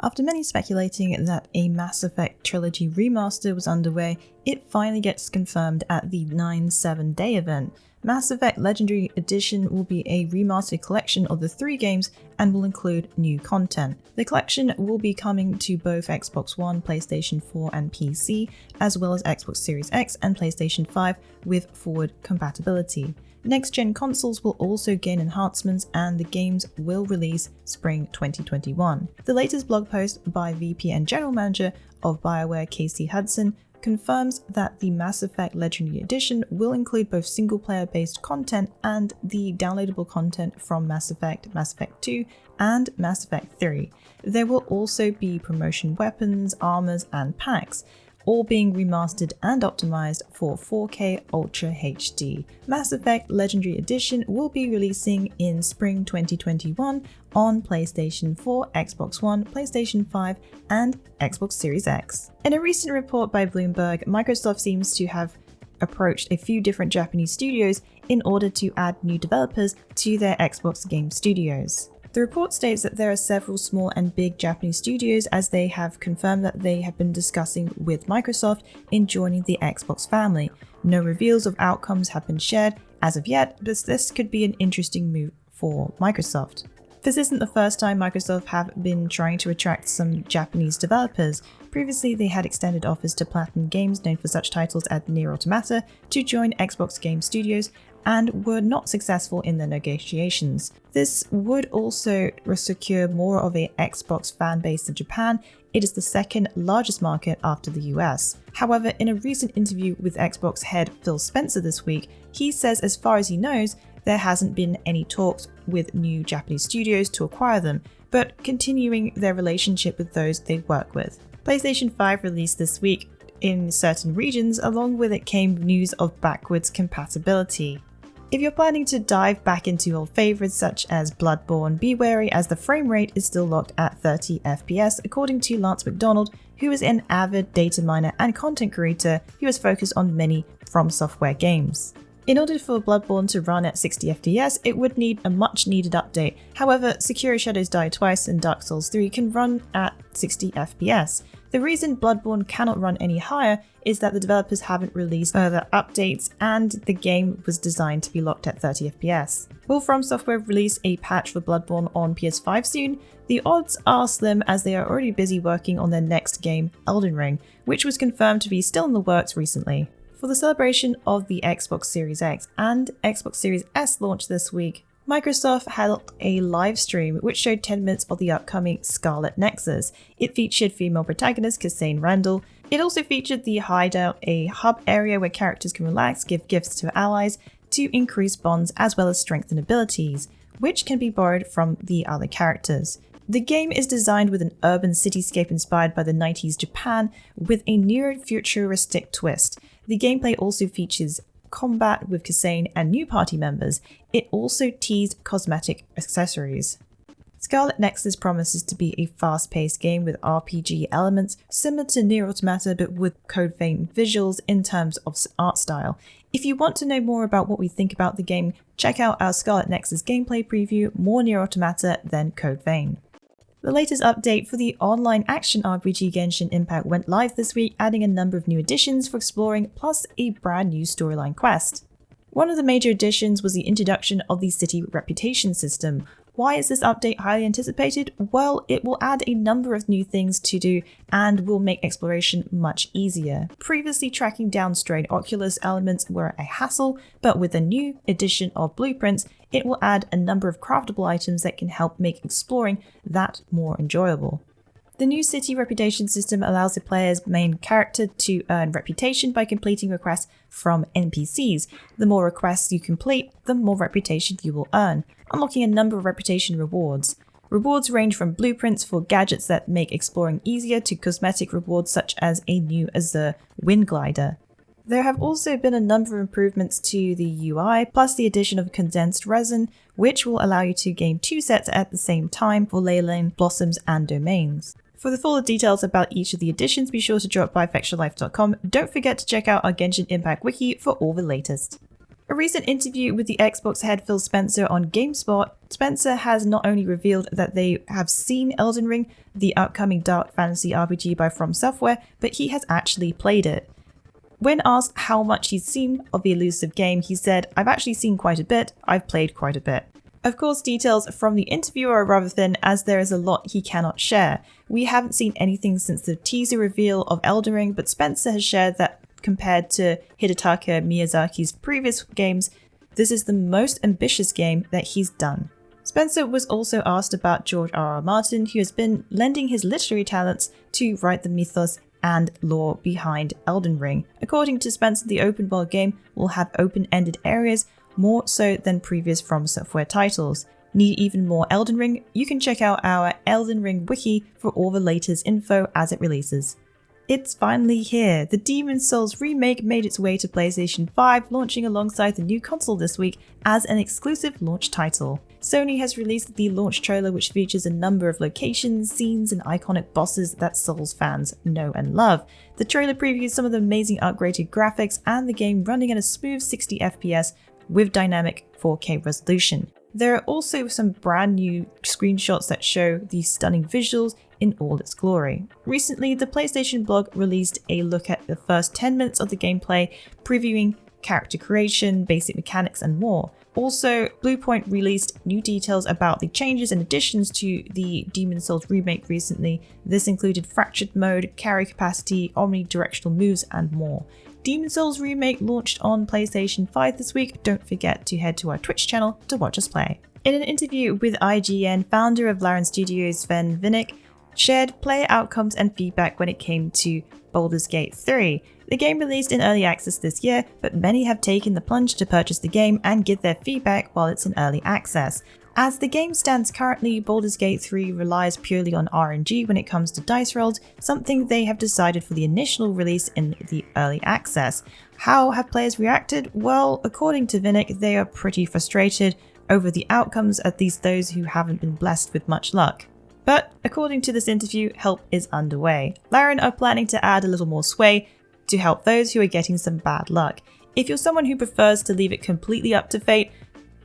After many speculating that a Mass Effect Trilogy remaster was underway, it finally gets confirmed at the 9/7 day event. Mass Effect Legendary Edition will be a remastered collection of the 3 games and will include new content. The collection will be coming to both Xbox One, PlayStation 4 and PC, as well as Xbox Series X and PlayStation 5 with forward compatibility. Next-gen consoles will also gain enhancements and the games will release spring 2021. The latest blog post by VP and General Manager of BioWare Casey Hudson confirms that the Mass Effect Legendary Edition will include both single-player based content and the downloadable content from Mass Effect 2, and Mass Effect 3. There will also be promotion weapons, armors, and packs, all being remastered and optimized for 4K Ultra HD. Mass Effect Legendary Edition will be releasing in spring 2021 on PlayStation 4, Xbox One, PlayStation 5, and Xbox Series X. In a recent report by Bloomberg, Microsoft seems to have approached a few different Japanese studios in order to add new developers to their Xbox game studios. The report states that there are several small and big Japanese studios, as they have confirmed that they have been discussing with Microsoft in joining the Xbox family. No reveals of outcomes have been shared as of yet, but this could be an interesting move for Microsoft. This isn't the first time Microsoft have been trying to attract some Japanese developers. Previously, they had extended offers to Platinum Games, known for such titles as Nier Automata, to join Xbox Game Studios, and were not successful in their negotiations. This would also secure more of an Xbox fan base in Japan. It is the second largest market after the US. However, in a recent interview with Xbox head Phil Spencer this week, he says as far as he knows, there hasn't been any talks with new Japanese studios to acquire them, but continuing their relationship with those they work with. PlayStation 5 released this week in certain regions, along with it came news of backwards compatibility. If you're planning to dive back into old favorites such as Bloodborne, be wary as the frame rate is still locked at 30 FPS according to Lance McDonald, who is an avid data miner and content creator who has focused on many From Software games. In order for Bloodborne to run at 60 FPS, it would need a much needed update. However, Sekiro Shadows Die Twice and Dark Souls 3 can run at 60 FPS. The reason Bloodborne cannot run any higher is that the developers haven't released further updates and the game was designed to be locked at 30 FPS. Will From Software release a patch for Bloodborne on PS5 soon? The odds are slim, as they are already busy working on their next game, Elden Ring, which was confirmed to be still in the works recently. For the celebration of the Xbox Series X and Xbox Series S launch this week, Microsoft held a live stream which showed 10 minutes of the upcoming Scarlet Nexus. It featured female protagonist Kasane Randall. It also featured the Hideout, a hub area where characters can relax, give gifts to allies to increase bonds as well as strengthen abilities, which can be borrowed from the other characters. The game is designed with an urban cityscape inspired by the 90s Japan with a neo-futuristic twist. The gameplay also features combat with Kasane and new party members. It also teased cosmetic accessories. Scarlet Nexus promises to be a fast-paced game with RPG elements similar to Nier Automata but with Code Vein visuals in terms of art style. If you want to know more about what we think about the game, check out our Scarlet Nexus gameplay preview, more Nier Automata than Code Vein. The latest update for the online action RPG Genshin Impact went live this week, adding a number of new additions for exploring, plus a brand new storyline quest. One of the major additions was the introduction of the city reputation system. Why is this update highly anticipated? Well, it will add a number of new things to do and will make exploration much easier. Previously, tracking down strayed Oculus elements were a hassle, but with a new edition of blueprints, it will add a number of craftable items that can help make exploring that more enjoyable. The new city reputation system allows the player's main character to earn reputation by completing requests from NPCs. The more requests you complete, the more reputation you will earn, unlocking a number of reputation rewards. Rewards range from blueprints for gadgets that make exploring easier to cosmetic rewards such as a new Azure wind glider. There have also been a number of improvements to the UI, plus the addition of condensed resin, which will allow you to gain 2 sets at the same time for Leyline, Blossoms, and Domains. For the fuller details about each of the editions, be sure to drop by Fextralife.com. Don't forget to check out our Genshin Impact wiki for all the latest. A recent interview with the Xbox head Phil Spencer on GameSpot, Spencer has not only revealed that they have seen Elden Ring, the upcoming dark fantasy RPG by From Software, but he has actually played it. When asked how much he's seen of the elusive game, he said, "I've actually seen quite a bit, I've played quite a bit." Of course, details from the interview are rather thin as there is a lot he cannot share. We haven't seen anything since the teaser reveal of Elden Ring, but Spencer has shared that compared to Hidetaka Miyazaki's previous games, this is the most ambitious game that he's done. Spencer was also asked about George R.R. Martin, who has been lending his literary talents to write the mythos and lore behind Elden Ring. According to Spencer, the open world game will have open-ended areas, more so than previous From Software titles. Need even more Elden Ring? You can check out our Elden Ring wiki for all the latest info as it releases. It's finally here! The Demon's Souls remake made its way to PlayStation 5, launching alongside the new console this week as an exclusive launch title. Sony has released the launch trailer, which features a number of locations, scenes, and iconic bosses that Souls fans know and love. The trailer previews some of the amazing upgraded graphics and the game running at a smooth 60 FPS with dynamic 4K resolution. There are also some brand new screenshots that show these stunning visuals in all its glory. Recently, the PlayStation blog released a look at the first 10 minutes of the gameplay, previewing character creation, basic mechanics, and more. Also, Bluepoint released new details about the changes and additions to the Demon's Souls remake recently. This included fractured mode, carry capacity, omnidirectional moves, and more. Demon's Souls Remake launched on PlayStation 5 this week. Don't forget to head to our Twitch channel to watch us play. In an interview with IGN, founder of Larian Studios Sven Vinnick shared player outcomes and feedback when it came to Baldur's Gate 3. The game released in early access this year, but many have taken the plunge to purchase the game and give their feedback while it's in early access. As the game stands currently, Baldur's Gate 3 relies purely on RNG when it comes to dice rolls, something they have decided for the initial release in the early access. How have players reacted? Well, according to Vinnick, they are pretty frustrated over the outcomes, at least those who haven't been blessed with much luck. But according to this interview, help is underway. Larian are planning to add a little more sway to help those who are getting some bad luck. If you're someone who prefers to leave it completely up to fate,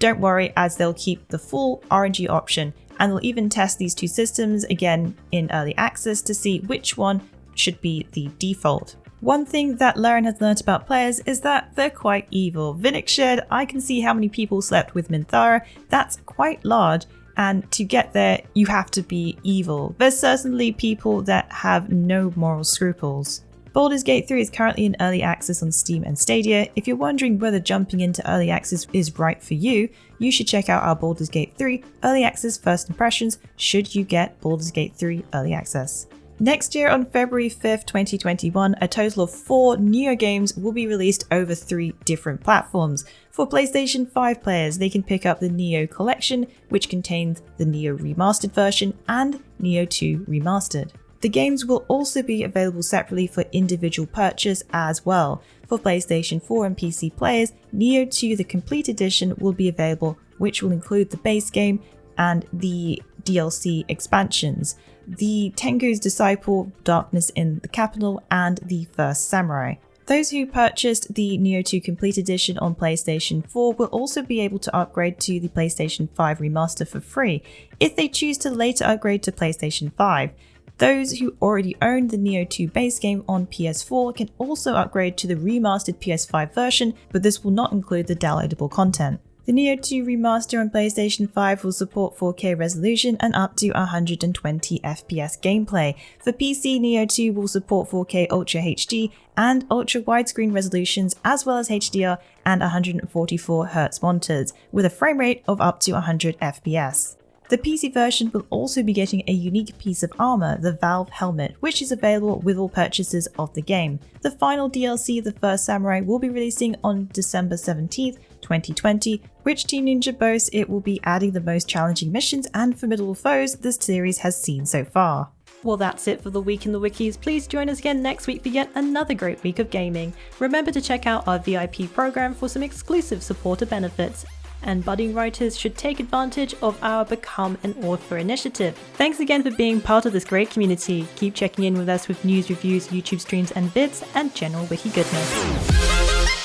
don't worry, as they'll keep the full RNG option, and they'll even test these two systems again in early access to see which one should be the default. One thing that Larian has learnt about players is that they're quite evil. Vinnick shared, "I can see how many people slept with Minthara, that's quite large, and to get there you have to be evil. There's certainly people that have no moral scruples." Baldur's Gate 3 is currently in early access on Steam and Stadia. If you're wondering whether jumping into early access is right for you, you should check out our Baldur's Gate 3 early access first impressions should you get Baldur's Gate 3 early access. Next year on February 5th, 2021, a total of 4 Nioh games will be released over 3 different platforms. For PlayStation 5 players, they can pick up the Nioh Collection, which contains the Nioh Remastered version and Nioh 2 Remastered. The games will also be available separately for individual purchase as well. For PlayStation 4 and PC players, Nioh 2 The Complete Edition will be available, which will include the base game and the DLC expansions, the Tengu's Disciple, Darkness in the Capital, and the First Samurai. Those who purchased the Nioh 2 Complete Edition on PlayStation 4 will also be able to upgrade to the PlayStation 5 Remaster for free, if they choose to later upgrade to PlayStation 5. Those who already own the Nioh 2 base game on PS4 can also upgrade to the remastered PS5 version, but this will not include the downloadable content. The Nioh 2 Remaster on PlayStation 5 will support 4K resolution and up to 120 FPS gameplay. For PC, Nioh 2 will support 4K Ultra HD and Ultra Widescreen resolutions, as well as HDR and 144Hz monitors, with a frame rate of up to 100 FPS. The PC version will also be getting a unique piece of armor, the Valve helmet, which is available with all purchases of the game. The final DLC, The First Samurai, will be releasing on December 17th, 2020, which Team Ninja boasts it will be adding the most challenging missions and formidable foes this series has seen so far. Well, that's it for the Week in the Wikis. Please join us again next week for yet another great week of gaming. Remember to check out our VIP program for some exclusive supporter benefits. and budding writers should take advantage of our Become an Author initiative. Thanks again for being part of this great community. Keep checking in with us with news, reviews, YouTube streams and vids, and general wiki goodness.